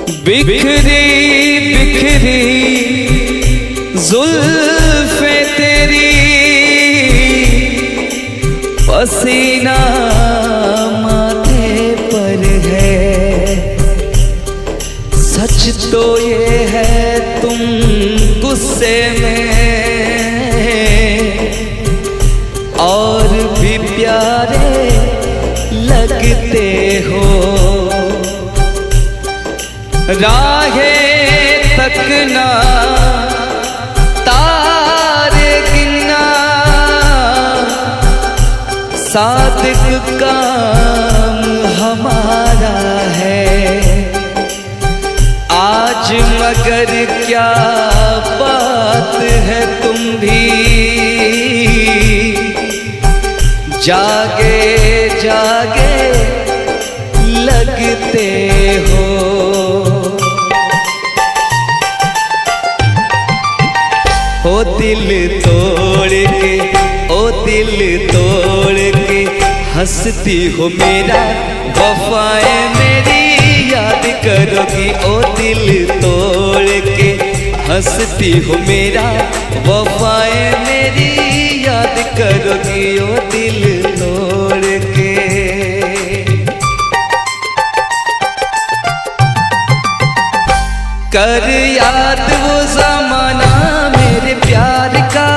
बिखरी बिखरी जुल्फे तेरी, पसीना माथे पर है। सच तो ये है तुम गुस्से में और भी प्यारे लगते हो। राहें तकना तारे गिनना सादिक काम हमारा है। आज मगर क्या बात है तुम भी जागे जागे लगते हो। ओ दिल तोड़ के, ओ दिल तोड़ के हंसती हो मेरा, वफाएं मेरी याद करोगी। ओ दिल तोड़ के हंसती हो मेरा, वफाएं मेरी याद करोगी। ओ दिल तोड़ के। कर याद वो ज़माना मेरे प्यार का,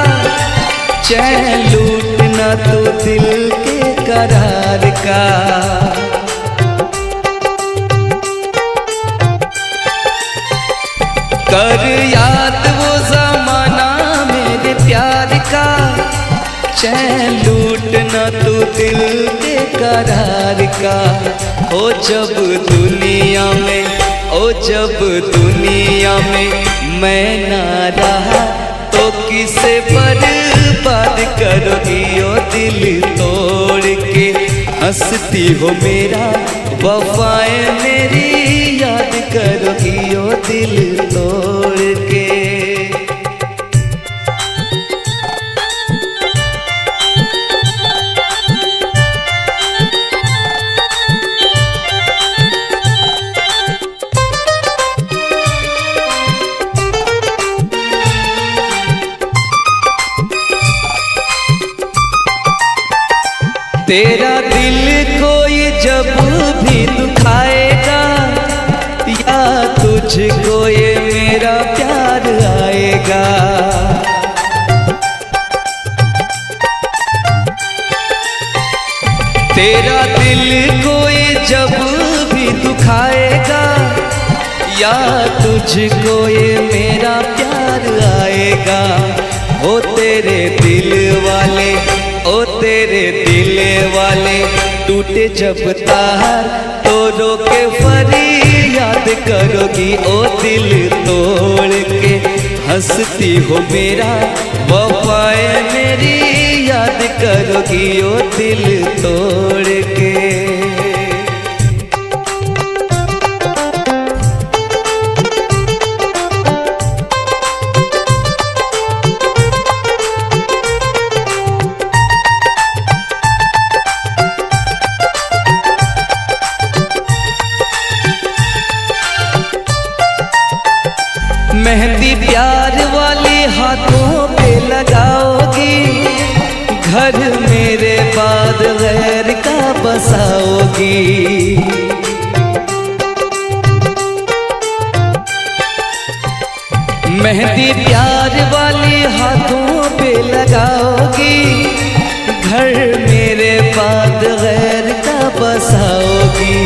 चैन लूटना तो दिल के करार का। कर याद वो ज़माना मेरे प्यार का, चैन लूटना तो दिल के करार का। हो जब दुनिया में, ओ जब दुनिया में मैं ना रहा तो किसे बर्बाद करोगी। ओ दिल तोड़ के हंसती हो मेरा, वफाएं मेरी याद करोगी। ओ दिल तोड़ के। तेरा दिल कोई जब भी दुखाएगा, या तुझको ये मेरा प्यार आएगा। तेरा दिल कोई जब भी दुखाएगा, या तुझको ये मेरा प्यार आएगा। ओ तेरे दिल वाले, ओ तेरे दिल वाले टूटे जब तार तो रो के फरियाद करोगी। ओ दिल तोड़ के हंसती हो मेरा, वफाएं मेरी याद करोगी। ओ दिल तोड़ के। मेहंदी प्यार वाले हाथों पे लगाओगी, घर मेरे बाद गैर का बसाओगी। मेहंदी प्यार वाले हाथों पे लगाओगी, घर मेरे बाद गैर का बसाओगी।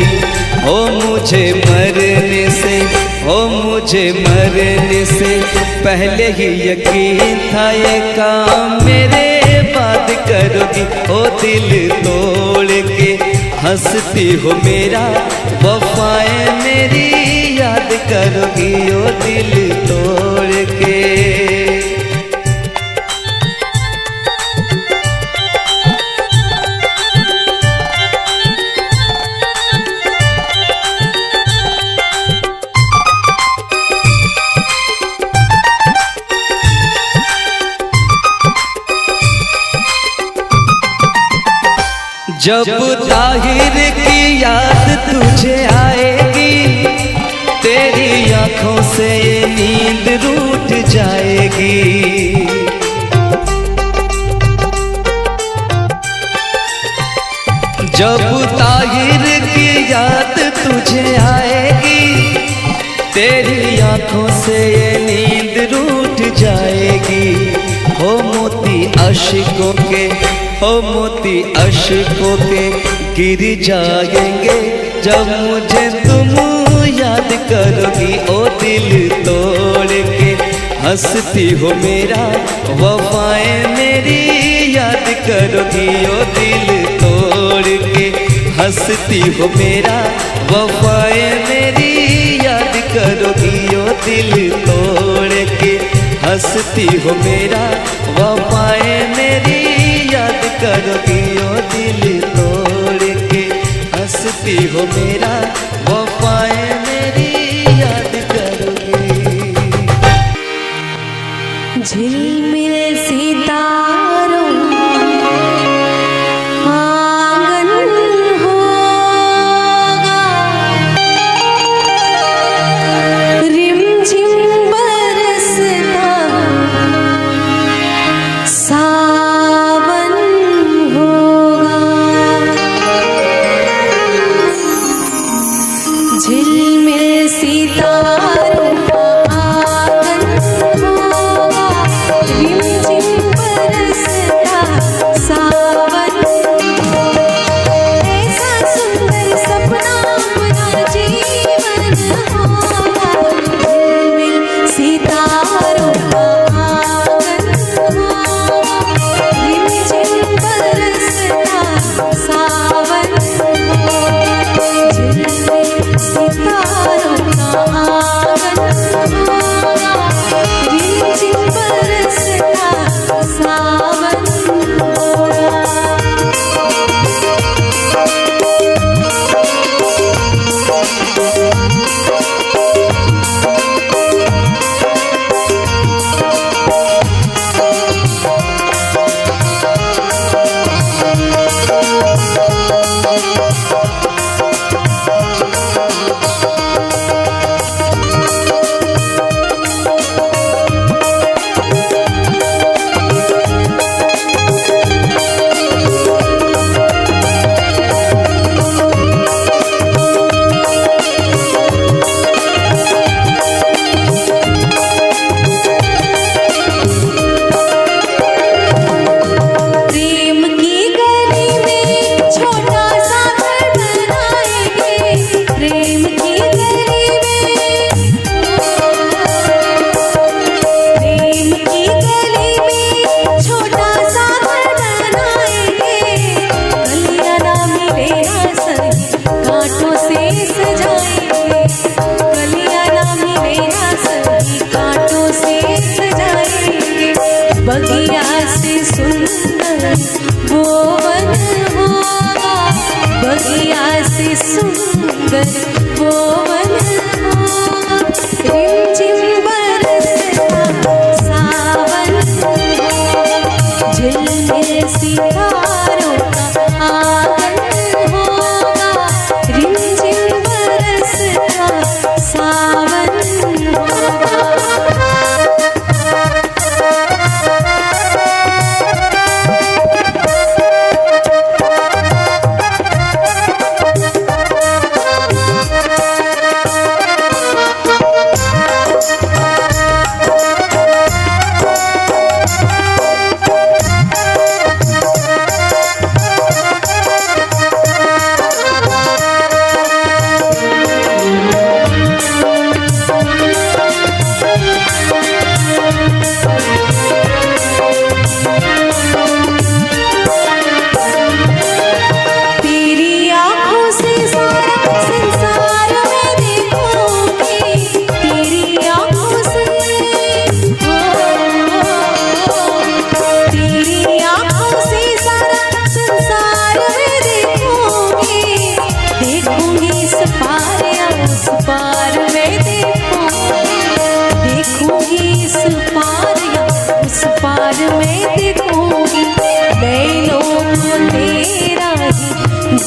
ओ मुझे मरने से, ओ मुझे मरने से पहले ही यकीन था ये काम मेरे बाद करोगी। ओ दिल तोड़ के हंसती हो मेरा, वफाएं मेरी याद करोगी। ओ दिल तोड़ के। जब ताहिर की याद तुझे आएगी, तेरी आँखों से ये नींद रूठ जाएगी। जब ताहिर की याद तुझे आएगी, तेरी आँखों से ये नींद रूठ जाएगी। हो मोती अश्कों के, हो मोती अश्कों के गिर जाएंगे जब मुझे तुम याद करोगी। ओ दिल तोड़ के हंसती हो मेरा, वफाएं मेरी याद करोगी। ओ दिल तोड़ के हंसती हो मेरा, वफाएं मेरी याद करोगी। ओ दिल तोड़ के हंसती हो मेरा, वफाएं मेरी याद करोगी। ओ दिल तोड़ के हंसती हो मेरा, वफाएं मेरी याद करोगी। झिलमिल सितारों आंगन होगा, रिमझिम बरसता सावन होगा। झिलमिल सितारों बगिया से सुंदर वो वन होगा, बगिया से सुंदर वो वन होगा। रिमझिम बरसता सावन होगा, झिलमिल सितारों का आंगन होगा। रिमझिम बरसता सावन होगा।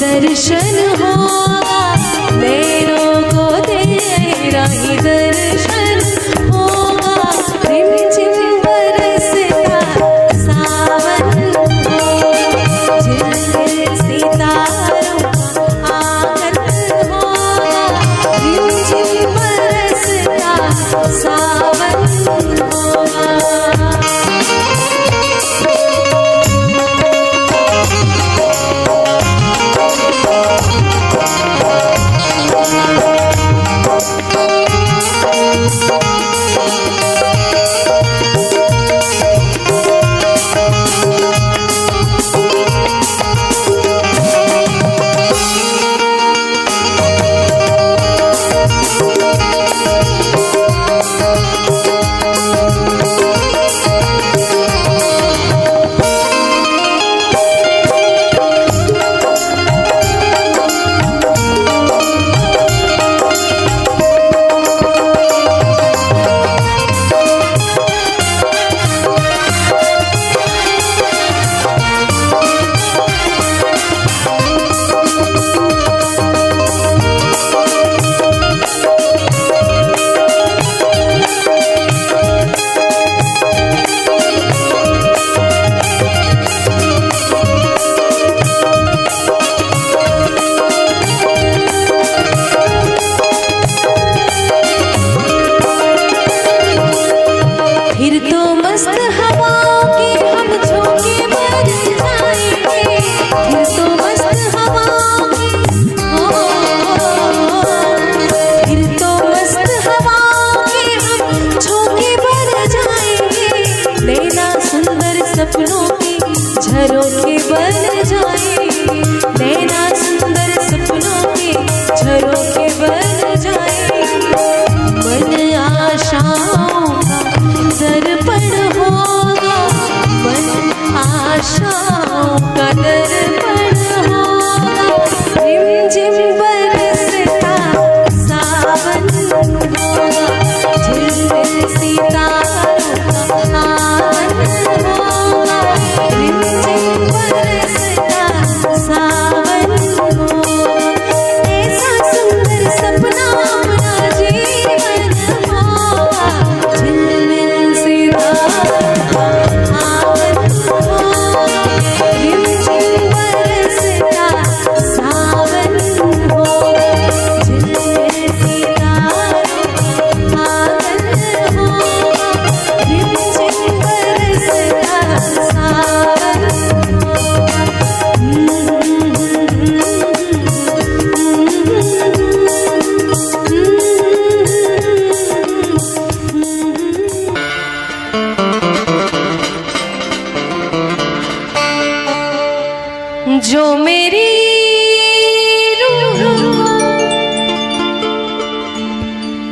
दर्शन होगा, नैनों को तेरा ही दर्शन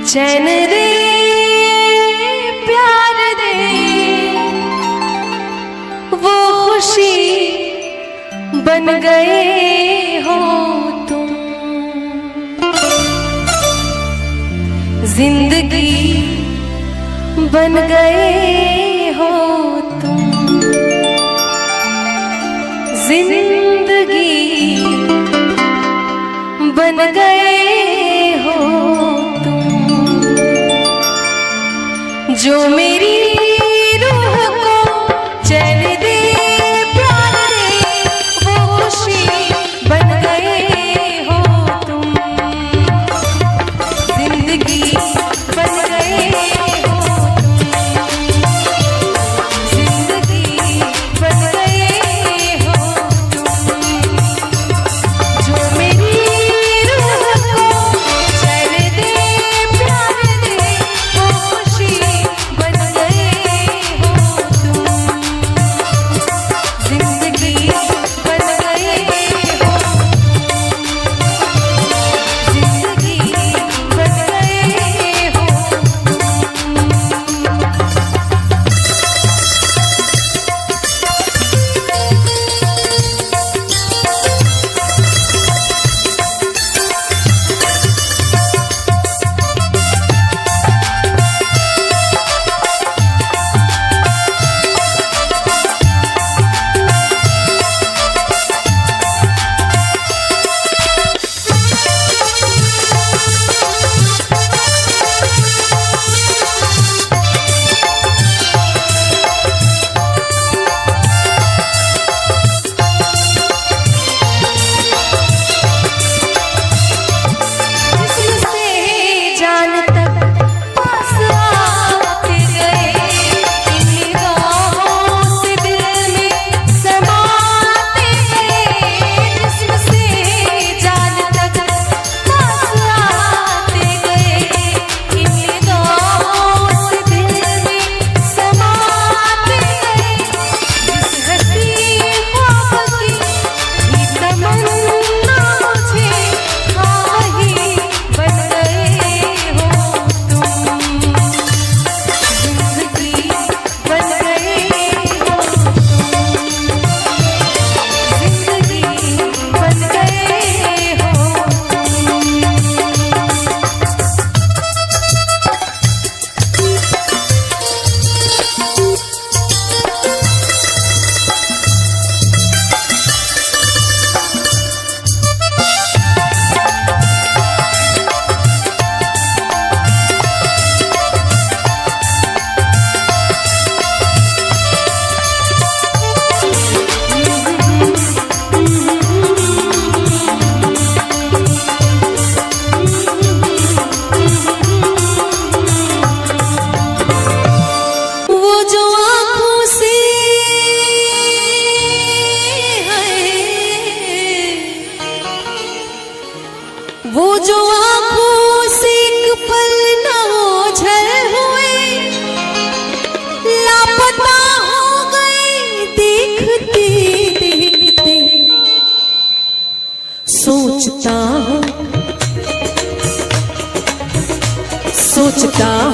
चैन दे प्यार दे वो खुशी बन गए हो तुम। जिंदगी बन गए हो तुम। जिंदगी बन गए हो तुम। जो मेरी रूह को चैन दे प्यार दे वो खुशी बन गए हो तुम। जिंदगी बन गए हो तुम। जिंदगी बन गए हो तुम। जो मेरी रूह को चैन दे प्यार दे वो खुशी बन गए हो तुम। जिंदगी बन गए हो तुम। जिंदगी बन गए हो वो जो आंखों से एक पल न ओझल हुए, लापता हो गए देखते देखते। सोचता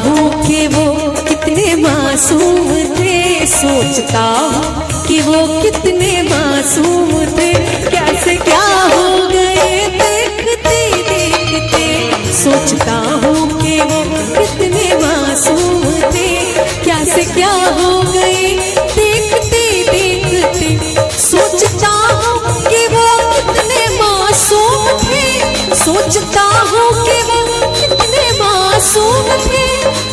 हूँ कि वो कितने मासूम थे। सोचता हूँ कि वो कितने मासूम थे। कैसे क्या हो गए देखते देखते। सोचता हूँ कि वो कितने मासूम थे। कैसे क्या हो गए देखते देखते। सोचता हूँ कि वो कितने मासूम थे। सोचता हूँ कि वो कितने मासूम थे।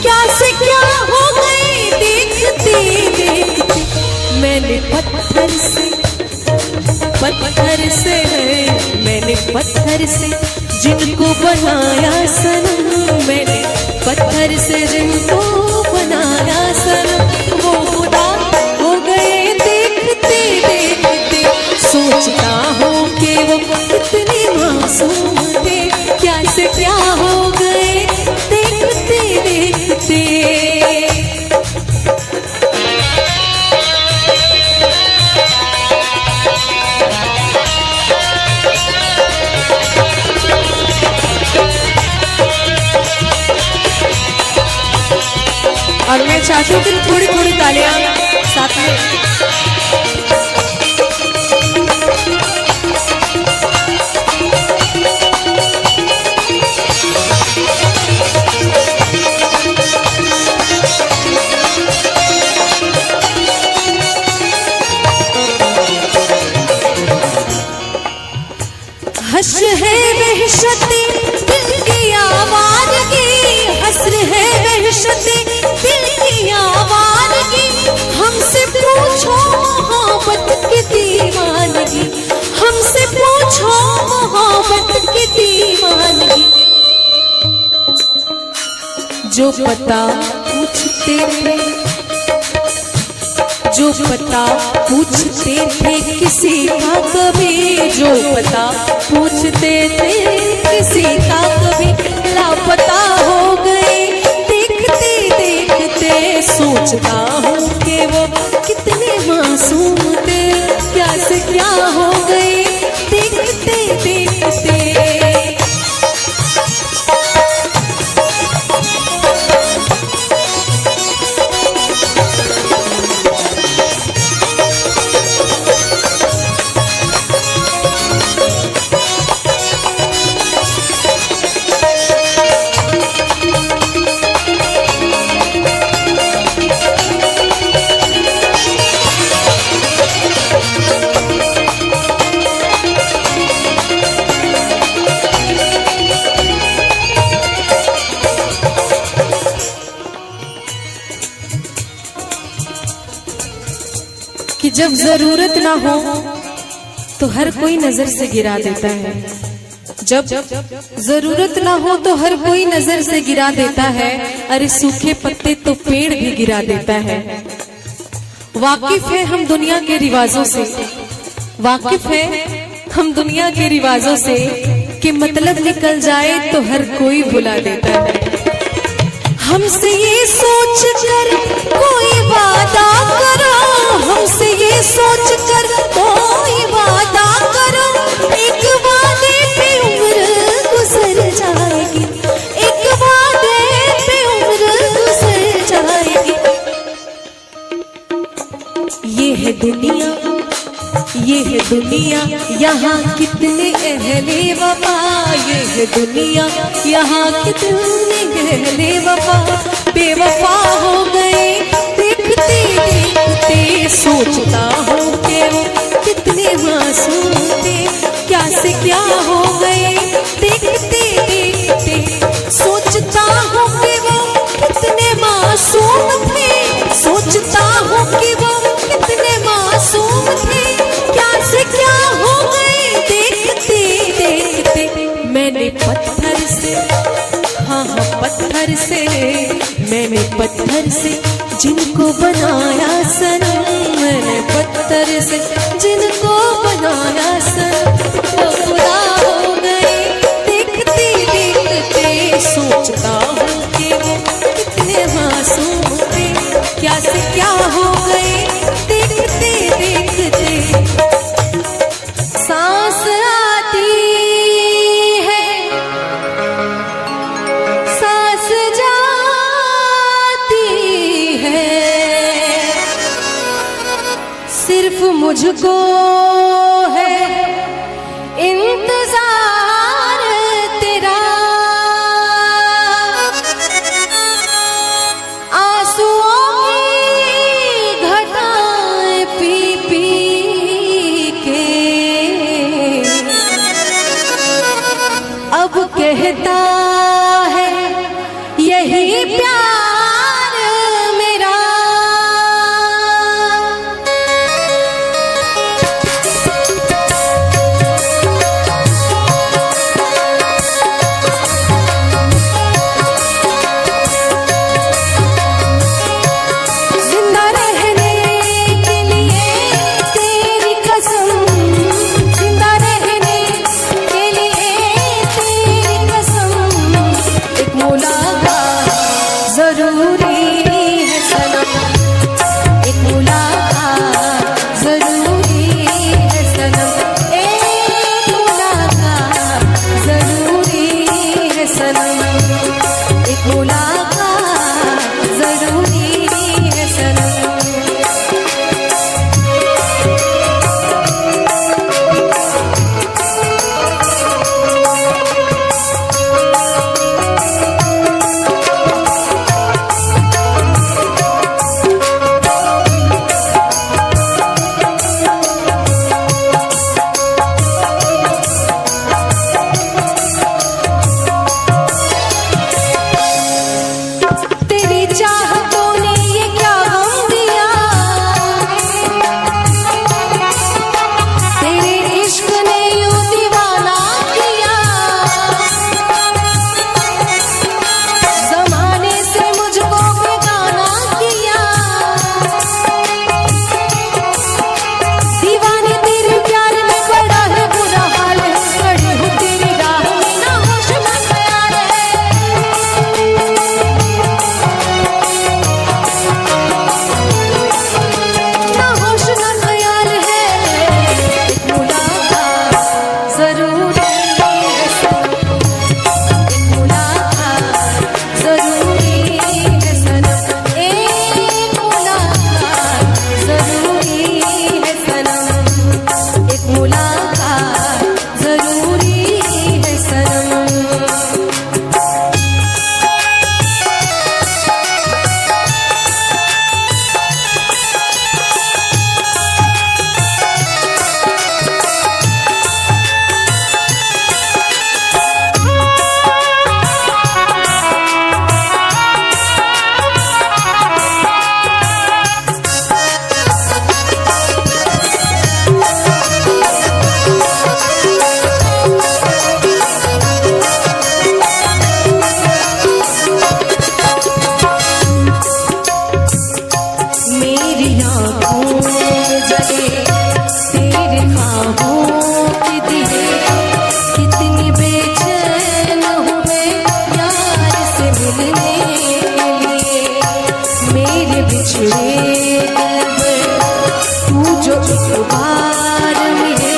कैसे क्या हो गए देखते देखते। मैंने पत्थर से जिनको बनाया सनम। मैंने पत्थर से जिनको बनाया सनम। वो खुदा हो गए देखते देखते। सोचता हूँ कि वो कितने मासूम थे। कैसे क्या हो गए देखते देखते। और मैं चाहती हूँ कि थोड़ी थोड़ी तालियां साथ में। हश्र है वहशते दिल की आवाज़गी, हश्र है वहशते दिल की आवाज़गी, हमसे पूछो मोहब्बत की दीवानगी, हमसे पूछो मोहब्बत की दीवानगी। जो पता पूछते थे, जो पता पूछते थे किसी का कभी, जो पता पूछते थे किसी का कभी, लापता हो गए देखते देखते। सोचता हूँ कि वो कितने मासूम थे, क्या से क्या हो गए देखते देखते। कि जब जरूरत ना हो तो हर कोई नजर से गिरा देता है, जब जरूरत ना हो तो हर कोई नजर से गिरा देता है। अरे सूखे पत्ते तो पेड़ भी गिरा देता है। वाकिफ है हम दुनिया के रिवाजों से, वाकिफ है हम दुनिया के रिवाजों से, कि मतलब निकल जाए तो हर कोई भुला देता है। हमसे ये सोच कर कोई वादा करो, हमसे ये सोच कर कोई वादा करो, एक वादे पे उम्र गुजर जाएगी, एक वादे पे उम्र गुजर जाएगी। ये है दुनिया, ये है दुनिया, यहाँ कितने अहले वफा, ये है दुनिया, यहाँ कितने अहले वफा बेवफा हो गए देखते देखते। सोचता हूँ कि वो कितने मासूम थे, क्या से क्या हो गए देखते देखते। सोचता हूँ कि वो कितने मासूम थे, सोचता हूँ कि वो कितने मासूम थे, क्या से क्या हो गए देखते देखते। मैंने पत्थर से, हाँ हाँ पत्थर से, मैंने पत्थर से जिनको बनाया सनम, मैंने पत्थर से जिनको बनाया सनम, वो खुदा हो गए देखते देखते। सोचता हूँ कि वो कितने मासूम थे, क्या से क्या हो गए देखते देखते। सांस आती है, सांस जाती है, सिर्फ मुझको है इंतजार तेरा। आंसुओं की घटाएं पी पी के अब कहता है यही प्यार मेरा। जिंदा रहने के लिए तेरी कसम, जिंदा रहने के लिए तेरी कसम, एक मुलाकात जरूरी है सनम, एक मुलाकात जरूरी है सनम, एक मुलाकात जरूरी है सनम, एक मुलाकात जरूरी मिलने के लिए मेरे बिछड़े दिल पर तू जो एक बार मिले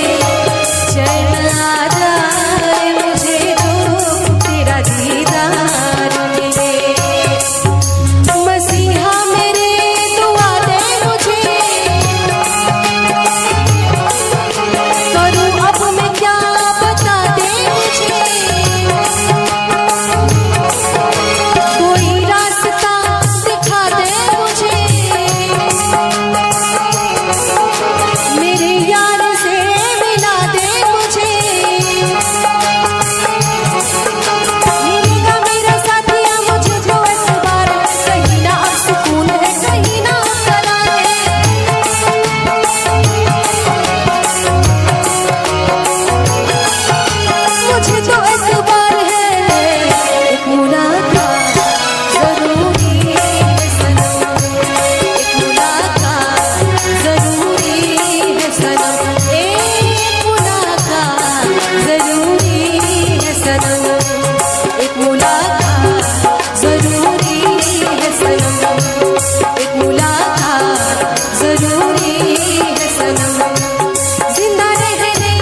चैन आ जाए मुझे जो तेरा दीदार मिले। मसीहा मेरे दुआ दे मुझे, करूं अब मैं क्या बता दे मुझे, कोई रास्ता दिखा दे मुझे, मेरे यार से मिला दे मुझे, मिलेगा मेरा साथिया मुझे जो एतबार, कहीं ना अब सुकून है कहीं ना करार है। मुझे तो एतबार है, एक मुलाकात जरूरी है सनम, एक मुलाकात जरूरी है सनम, एक मुलाकात जरूरी है सनम, एक मुलाकात जरूरी है सनम, एक मुलाकात जरूरी है सनम। जिंदा रहने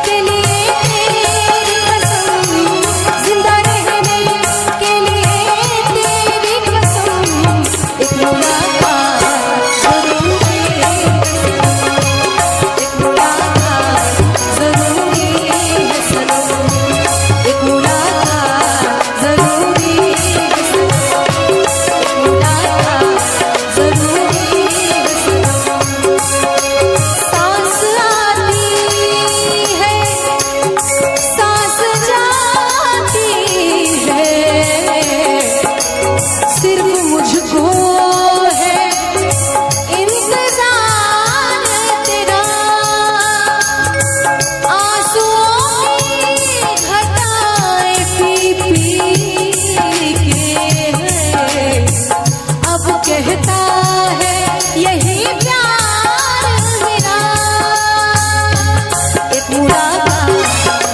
के लिए तेरी कसम, जिंदा रहने के लिए तेरी कसम, एक मुलाकात जरूरी है सनम, एक मुलाकात जरूरी है सनम, एक मुलाकात जरूरी है सनम, एक मुलाकात जरूरी है सनम। सांस आती है सांस जाती है, सिर्फ मुझको है इंतजार तेरा, आंसुओं की घटाएं पी पी के है, अब कहता है यही प्यार मेरा। एक मुलाकात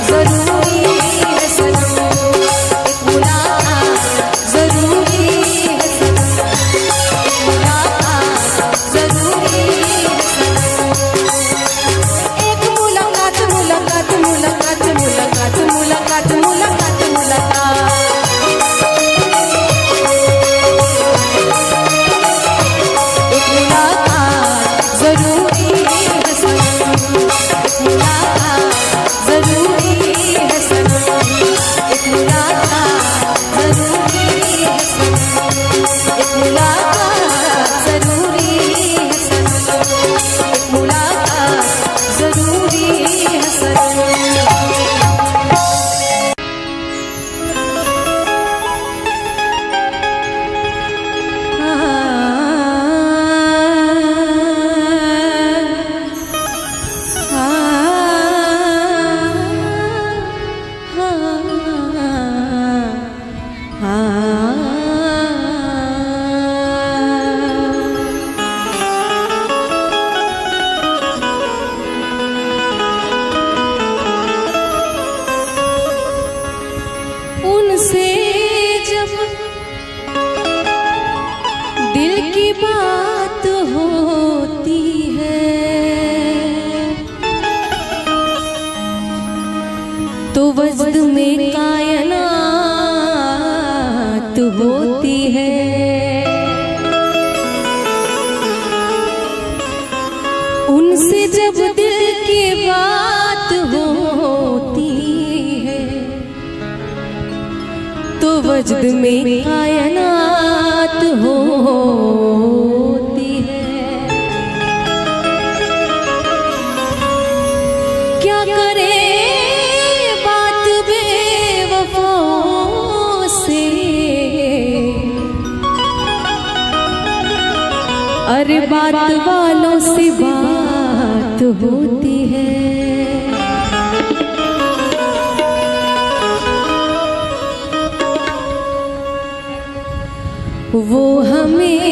जरूरी है सनम, एक मुलाकात जरूरी है सनम, एक मुलाकात जरूरी है सनम। एक मुलाकात मुलाकात मुलाकात मुलाकात मुलाकात मुलाकात मुलाकात, एक मुलाकात जरूरी है सनम, एक मुलाकात जरूरी है सनम, एक मुलाकात जरूरी है सनम, एक मुलाकात जरूरी है सनम, एक मुलाकात जरूरी है सनम। उनसे जब दिल की बात होती है तो वजद में कायनात होती है। उनसे जब दिल की बात होती है तो वजद में कायनात होती है। क्या करे बात बेवफाओं से, अरे बात वालों से बात होती है। वो हमें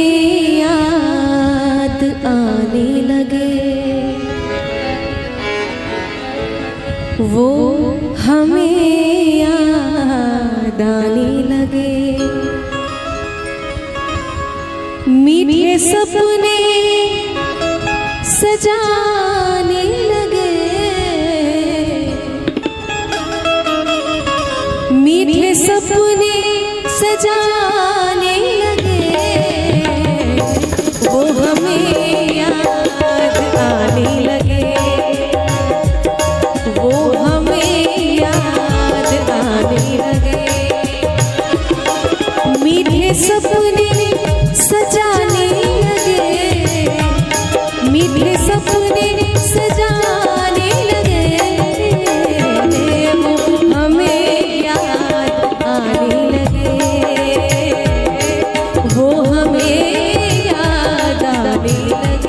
याद आने लगे, वो हमें याद आने लगे। मीठे सपने सजाने लगे, मीठे सपने सजाने लगे, वो हमें याद आने लगे, वो हमें याद आने लगे। मीठे सपने सजाने लगे, मीठे सपने सजाने लगे, वो हमें याद आने लगे, वो हमें याद आने लगे।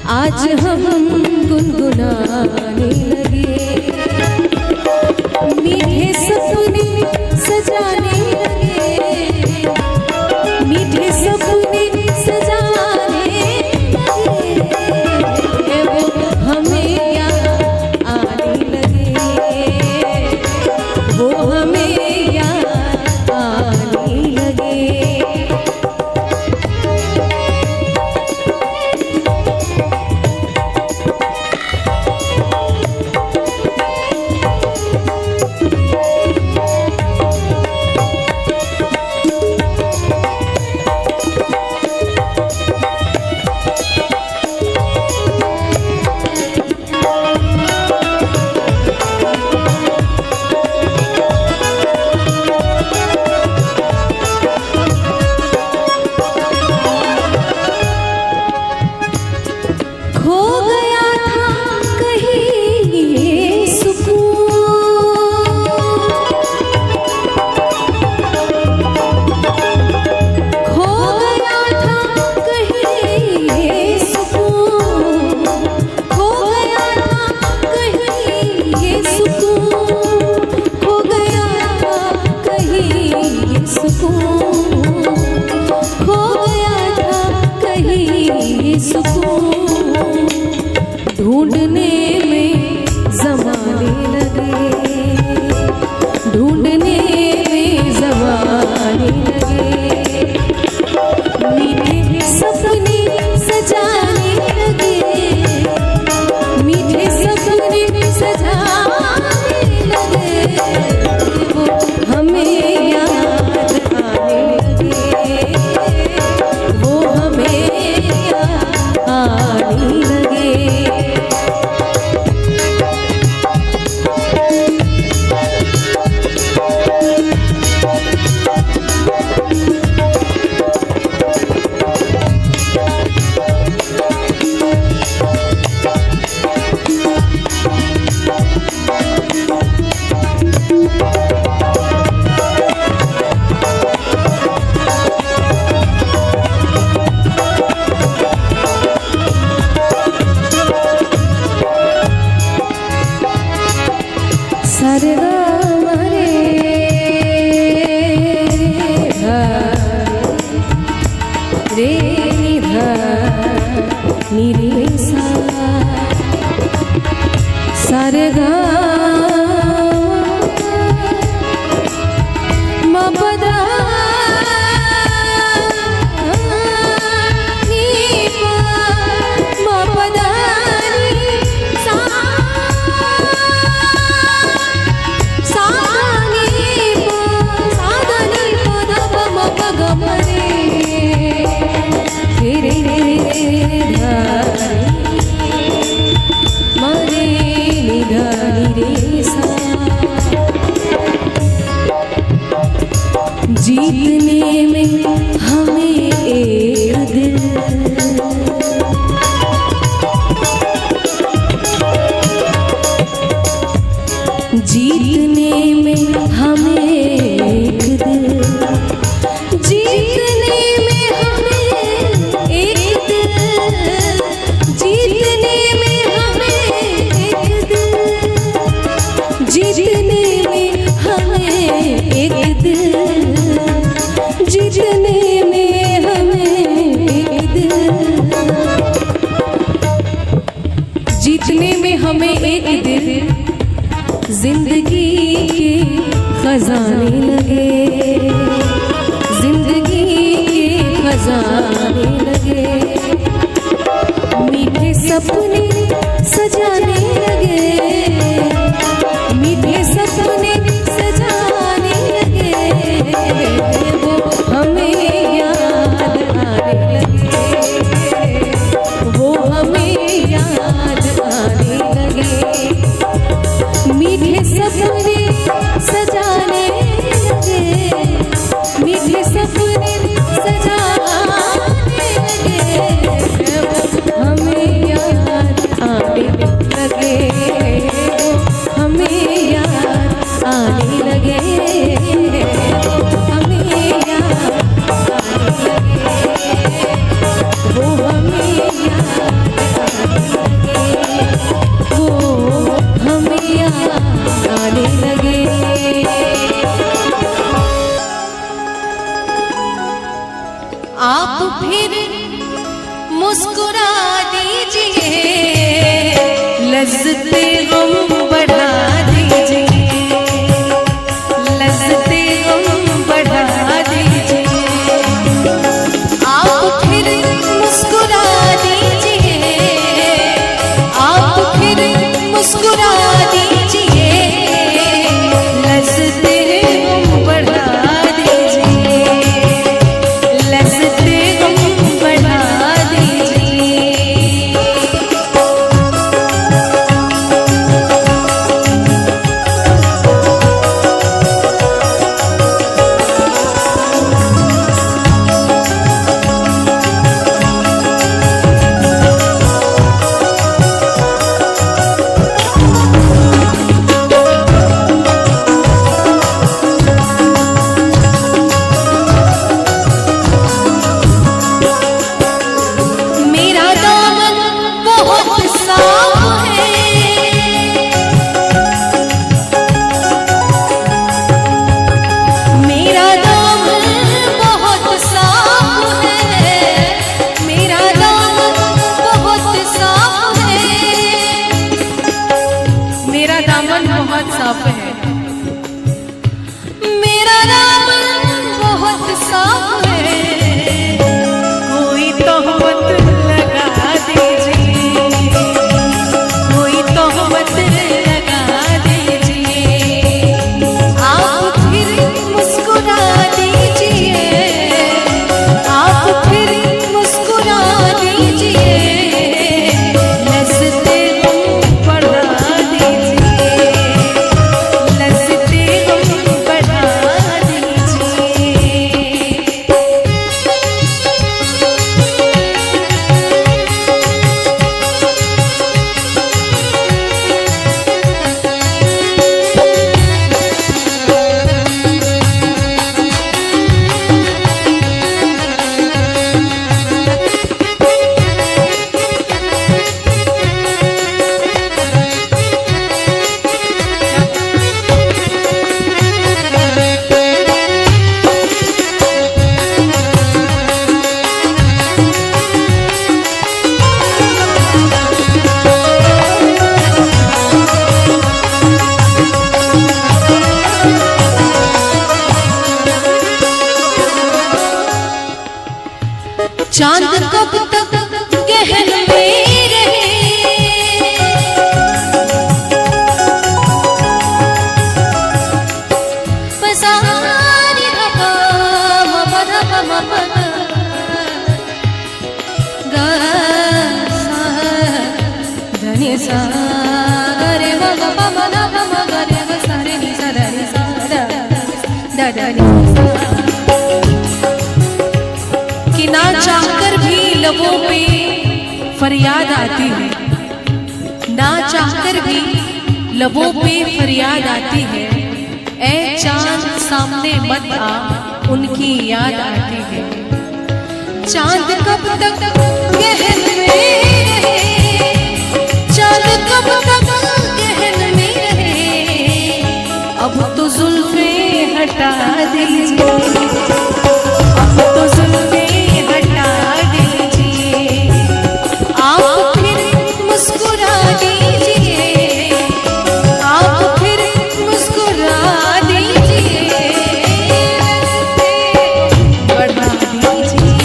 आज हम गुनगुनाने लगे, मीठे सपने सजाने लगे, मीठे सपने सजाने लगे, वो हमें याद आने लगे, वो हमें याद आने लगे। खो गया था कहीं ये सुकून, खो गया था कहीं ये सुकून, खो गया था कहीं ये सुकून, खो गया था कहीं ये सुकून, खो गया था कहीं ये सुकून। ढूंढने में ज़माने लगे, ढूंढने में ज़माने लगे, मीठे सपने सजाने लगे, मीठे सपने सजाने लगे, वो हमें याद आने लगे, वो हमें याद आने लगे। रे निधा निरे सा सरगा मपदा सा सा हमें एक दिल, जीतने में हमें एक दिल, जीतने में हमें एक दिल, जीतने में हमें एक दिल, जीतने में हमें एक दिल, जीतने में हमें एक दिल, जिंदगी के खजाने लगे, जिंदगी के खजाने लगे, मीठे सपने सजाने लगे, मीठे सपने सजाने लगे, वो हमें याद आने लगे, वो हमें याद आने लगे, मीठे सपने सजाने लगे, मीठे सपने सजाने लगे, हमें याद आने लगे, हमें याद आने लगे, हमें याद आने लगे, वो हमें याद आने लगे, वो हमें याद आने लगे। आप फिर मुस्कुरा दीजिए, लज्जते गम बढ़ा दीजिए, लज्जते गम बढ़ा दीजिए, आप फिर मुस्कुरा दीजिए, आप फिर मुस्कुरा दीजिए, लज्जते गम बढ़ा दीजिए, लज्जते गम बढ़ा दीजिए। मेरा दामन बहुत साफ है, मेरा दामन बहुत साफ है, मेरा दामन बहुत साफ है, मेरा दामन बहुत साफ है, मेरा दामन बहुत साफ है, कोई तोहमत लगा दीजिए, कोई तोहमत लगा दीजिए, आप फिर मुस्कुरा दीजिए, आप फिर मुस्कुरा दीजिए, लज्जते गम बढ़ा दीजिए, लज्जते गम बढ़ा दीजिए। चांद कब तक गहन में रहे, पसारी हवा मपद मपद गा सा धनी सा गरे मग पम द पम गरे ग सा रे नि सा द रे सा द द नि सा, कि ना चाहकर भी लबों पे फरियाद आती है, ना चाहकर भी लबों पे फरियाद आती है, ऐ चांद सामने मत आ, उनकी याद आती है। चांद कब तक गहन में रहे, चांद कब तक गहन में रहे, अब तो जुल्फे हटा दीजिए, अब तो जुल्फे हटा दीजिए, आप फिर मुस्कुरा दीजिए, आप फिर मुस्कुरा दीजिए, बढ़ा दीजिए,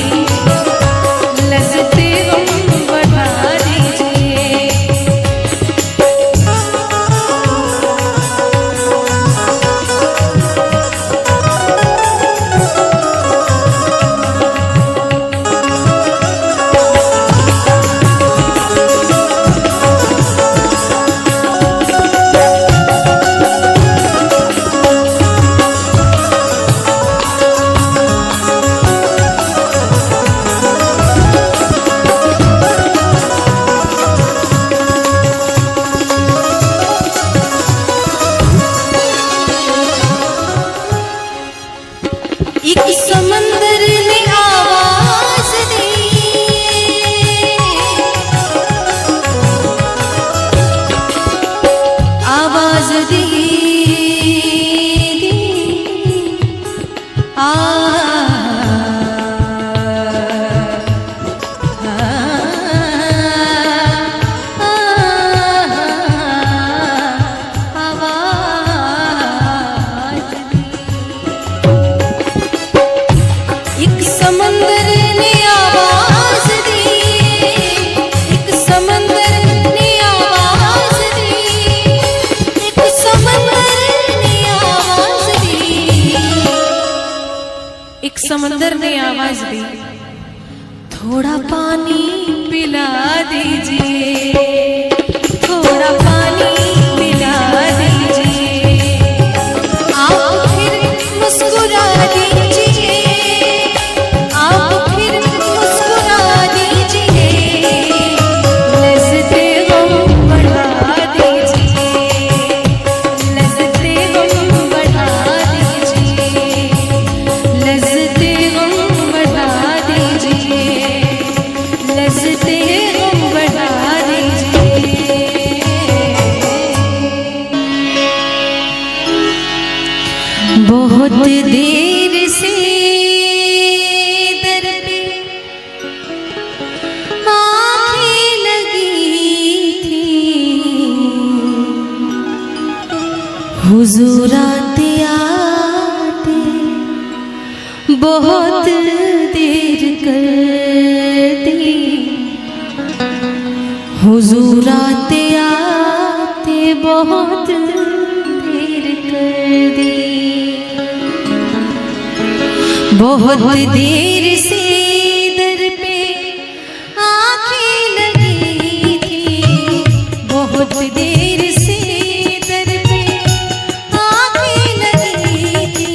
लज़्ज़ते गम बढ़ा दीजिए। एक समंदर ने आवाज दी, आवाज दी, एक समंदर ने आवाज दी, एक समंदर ने आवाज दी, एक समंदर ने आवाज दी, एक समंदर ने आवाज दी, थोड़ा पानी पिला दीजिए, थोड़ा पानी पिला दीजिए, आप फिर मुस्कुरा दीजिए, आप फिर मुस्कुरा दीजिए, लज़्ज़ते गम बढ़ा दीजिए, लज़्ज़ते गम बढ़ा दीजिए, लज़्ज़ते गम बढ़ा दीजिए, लज़्ज़ते गम बढ़ा दीजिए। बहुत देर से दर पे आँखें लगी थी, हुजूर आते आते बहुत देर कर दी, हुजूर आते आते बहुत देर कर दी, बहुत देर से दर पे आँखें लगी थी, बहुत देर से दर पे आँखें लगी थी,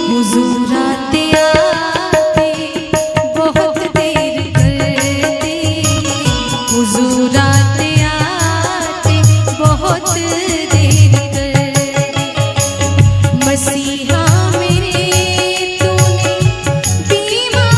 हुजूर आते आते बहुत देर कर दी, हुजूर आते आते बहुत देर कर दी, मसीहा मेरे तूने दीवाना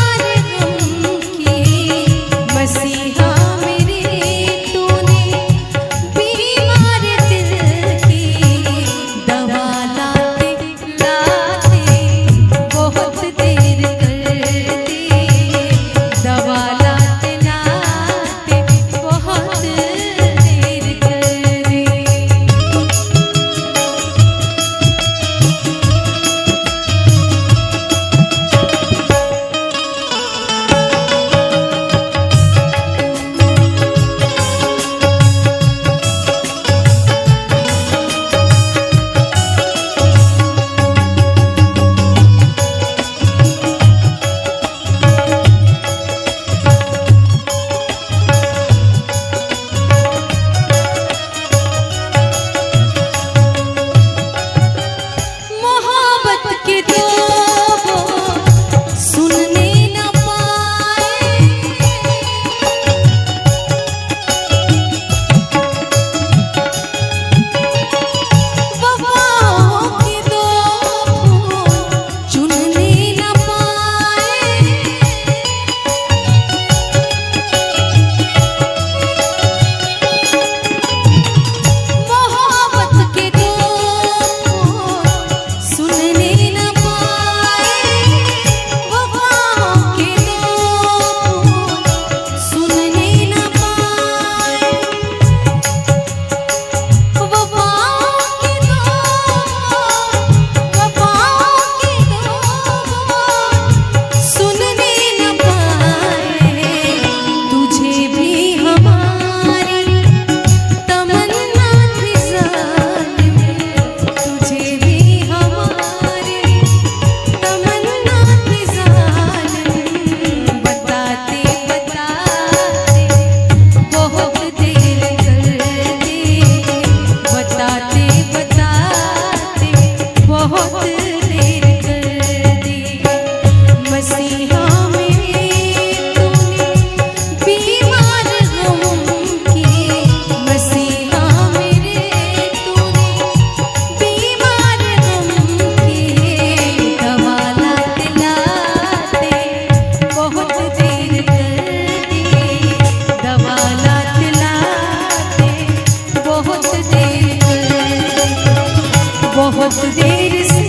बहुत देर से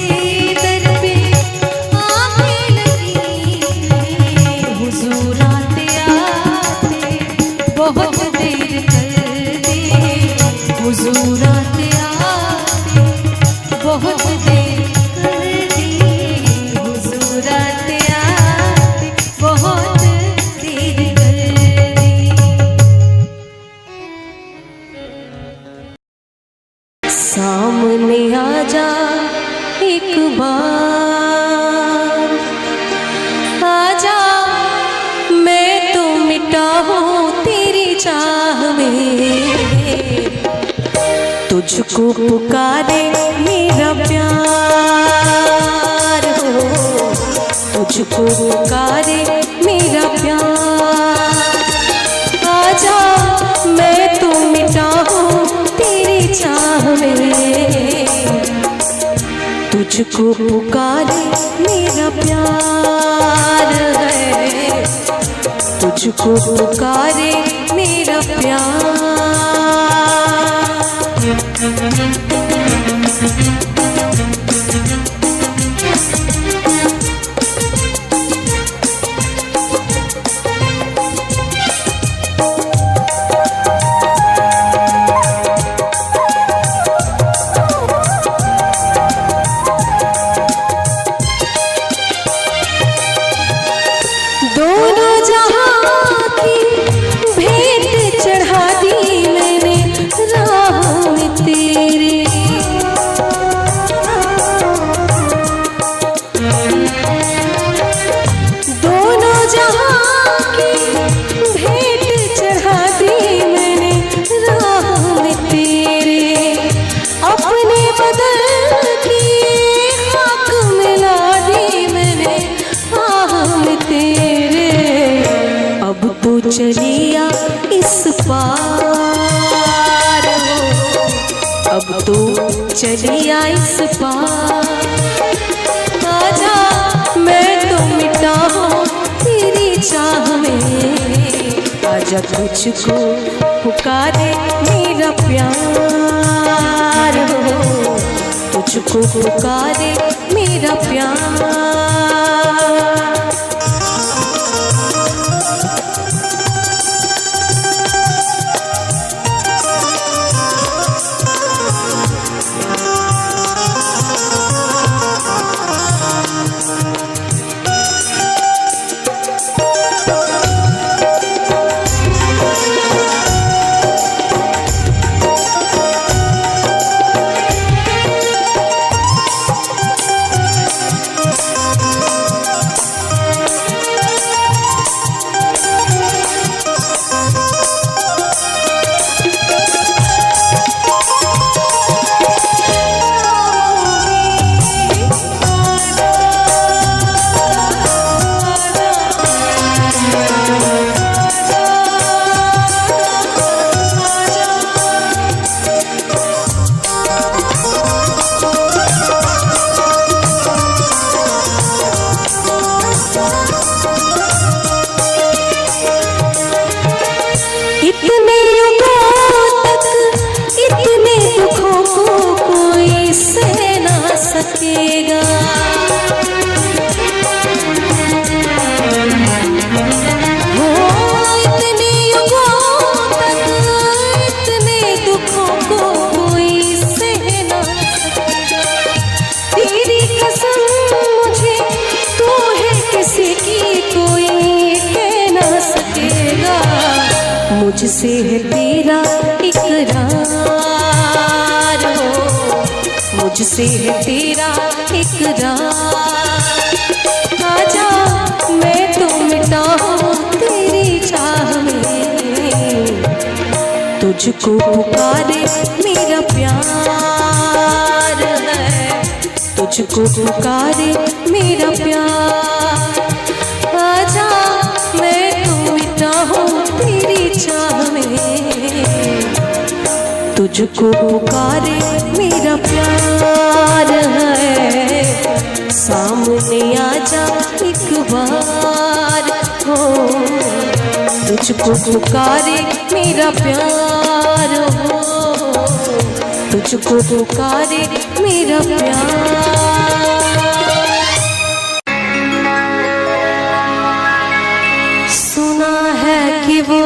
दर पे आने लगी है, हुजूर आते आते बहुत देर कर दी, हुजूर आते आते बहुत देर कर दी, हुजूर आते आते बहुत देर कर दी। सामने आ जा एक बार, आजा मैं तो मिटा हूँ तेरी चाह में, तुझको पुकारे मेरा प्यार हो, तुझको पुकारे मेरा प्यार, आजा मैं तो मिटा हूँ तेरी चाह में, तुझको पुकारे मेरा प्यार है, तुझको पुकारे मेरा प्यार। दोनों जहां की भेंट चढ़ा दी मैंने राह में तेरे, दोनों जहां की भेंट चढ़ा दी मैंने राह में तेरे, अपने बदल की खाक मिला दी मैंने आह में तेरे, अब तो चलिया इस पार हो, अब तो चलिया इस पार, आजा मैं तो मिटा हूँ तेरी चाह में, आजा तुझको पुकारे मेरा प्यार हो, तुझको पुकारे मेरा प्यार। सकेगा, हो इतने युगों तक इतने दुखों को कोई सह ना सकेगा, तेरी कसम मुझे तू है किसी की कोई कह ना सकेगा, मुझसे है तेरा इकरार हो, मुझसे है तेरा इकरार, आजा मैं तो मिटा हूँ तेरी चाह में, तुझको पुकारे मेरा प्यार है, तुझको पुकारे मेरा प्यार, आजा मैं तो मिटा हूँ तेरी चाह में, तुझको पुकारे मेरा प्यार है, सामने आजा एक बार हो, तुझको पुकारे मेरा प्यार हो, तुझको पुकारे मेरा प्यार। सुना है कि वो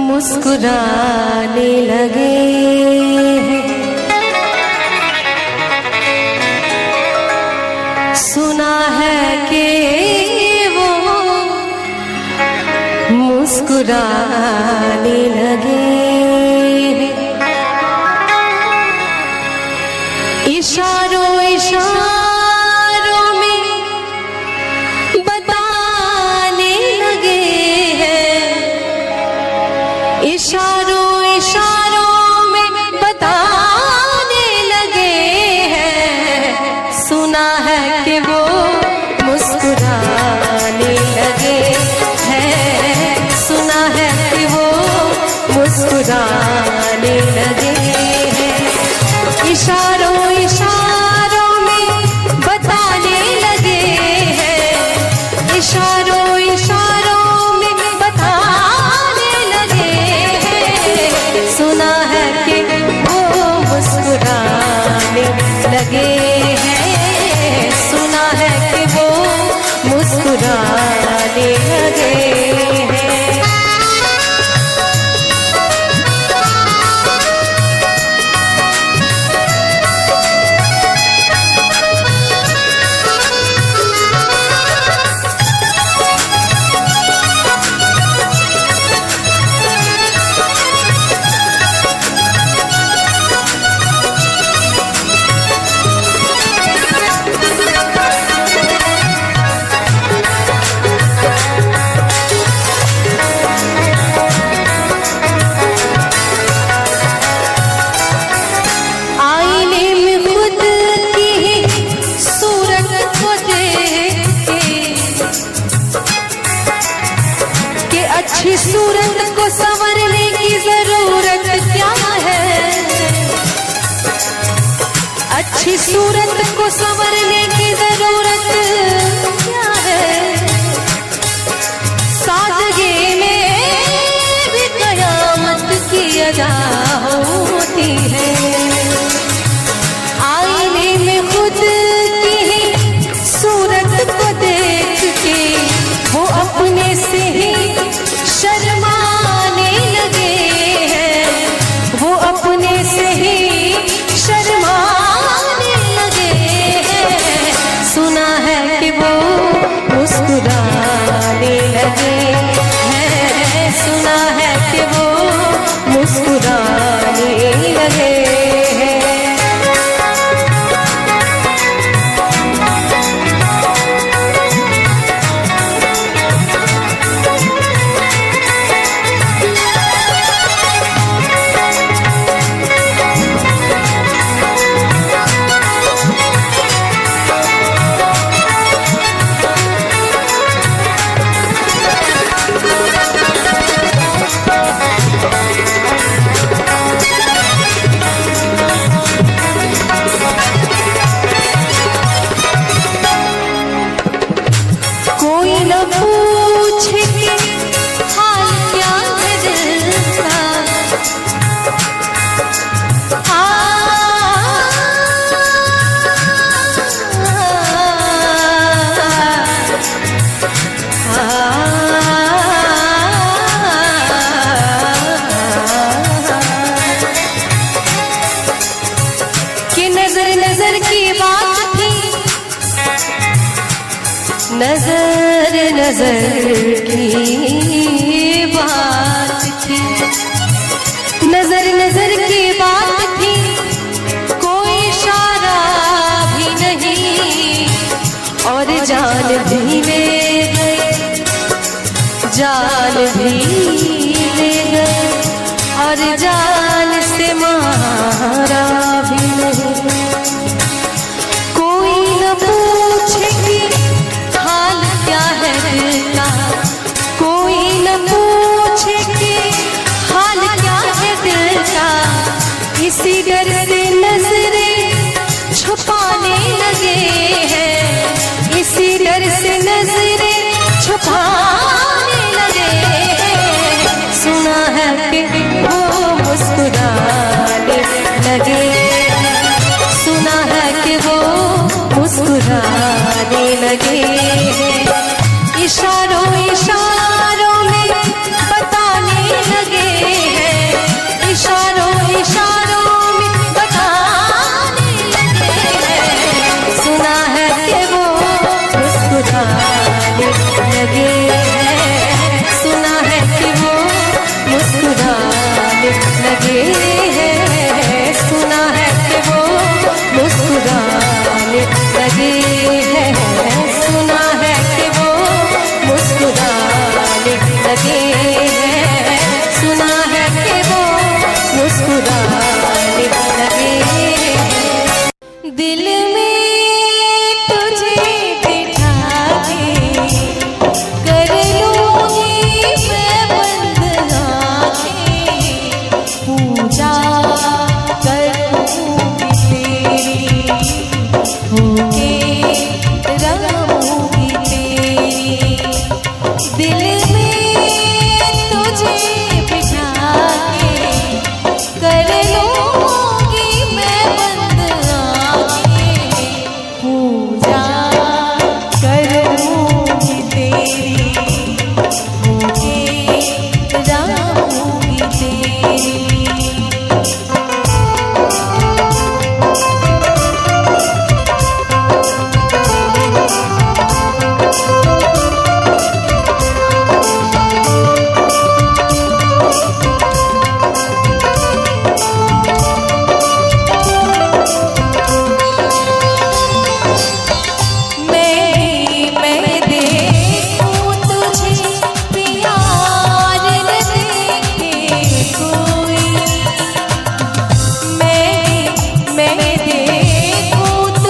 मुस्कुराने लगे हैं, सुना है कि वो मुस्कुराने लगे हैं। इशारों इशारों में बताने लगे हैं, इशारों इशारों में बताने लगे हैं। सुना है कि वो मुस्कुराने लगे हैं, सुना है कि वो मुस्कुराने लगे हैं। इशारों इशारों में बताने लगे हैं, इशारों इशारों में बताने लगे हैं। सुना है कि वो मुस्कुराने लगे हैं, सुना है कि वो मुस्कुराने लगे हैं। अच्छी सूरत को संवरने की जरूरत क्या है, अच्छी सूरत को संवरने की जरूरत क्या है। सादगी में भी कयामत की अदा होती है। आईने में खुद की ही सूरत को देख के वो अपने से ही शर्माने लगे हैं, वो अपने से ही शर्माने लगे हैं। सुना है कि वो मुस्कुराने लगे हैं, सुना है कि वो मुस्कुराने लगे हैं। नजर नजर की बात थी, नजर नजर की बात थी, कोई इशारा भी नहीं और जान भी ले गए, जान भी ले गए और जान से मारा भी नहीं। कोई न पूछे कि हाल क्या है दिल का, कोई न पूछे कि हाल क्या है दिल का। इसी डर से नजरें छुपाने लगे हैं, इसी डर से नजरें छुपाने लगे हैं। सुना है कि वो मुस्कुरा लगे हैं। सुना है कि वो मुस्कुराने लगे हैं। इशारों इशारों में बताने लगे हैं। इशारों इशारों में बताने लगे हैं। सुना है कि वो मुस्कुराने लगे हैं। सुना है कि वो मुस्कुराने लगे हैं। सुना है कि वो मुस्कुराने लगे हैं। सुना है कि वो मुस्कुराने लगे हैं। सुना है कि वो मुस्कुराने लगे हैं। दिल